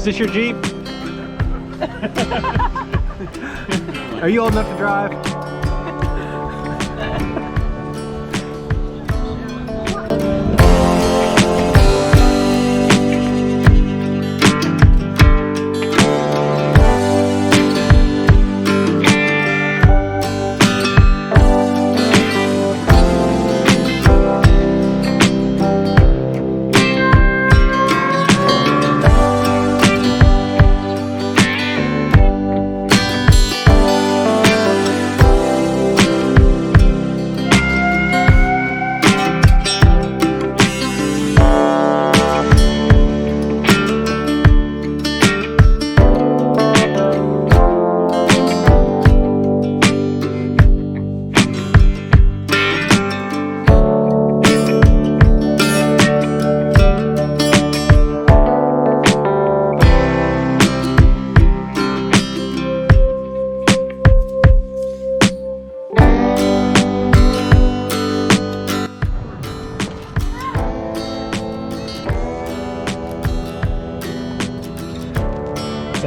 this your Jeep? Are you old enough to drive?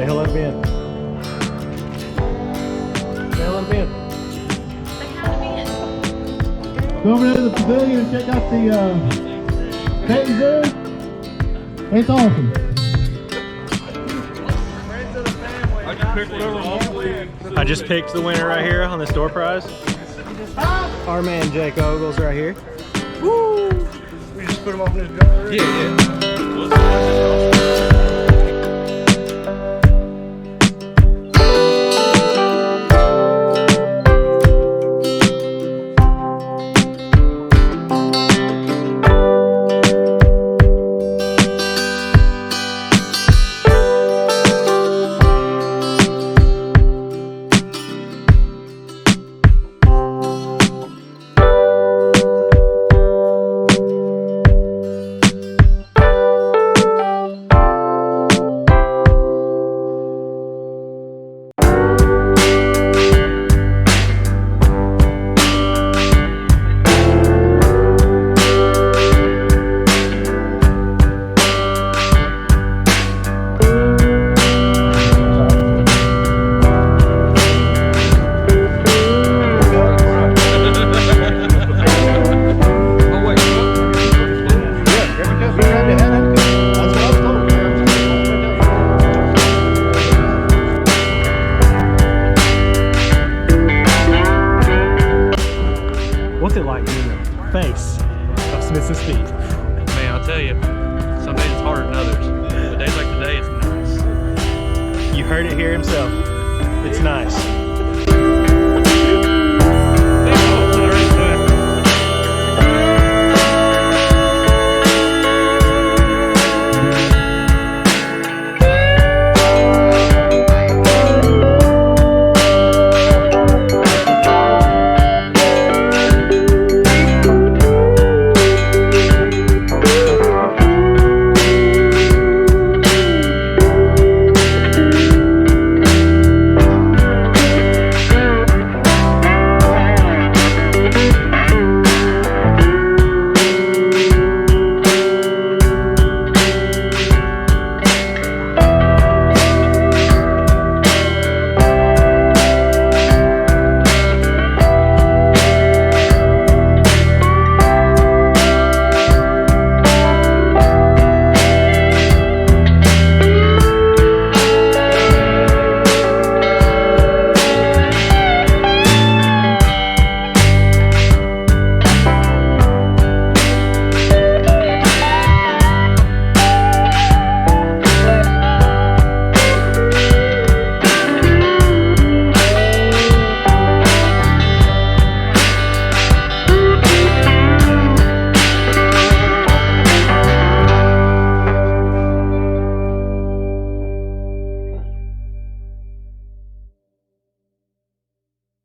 Say hello to Ben. Say hello to Ben. Say hi to Ben. Go over to the pavilion and check out the petting zoo. It's awesome. I can pick whatever I want. I just picked the winner right here on this door prize. Our man Jake Ogles right here. Woo! We just put them off in this jar. Yeah. What's it like being the face of Smithson Speed? Man, I'll tell you, some days it's harder than others. But days like today, it's nice. You heard it here himself. It's nice.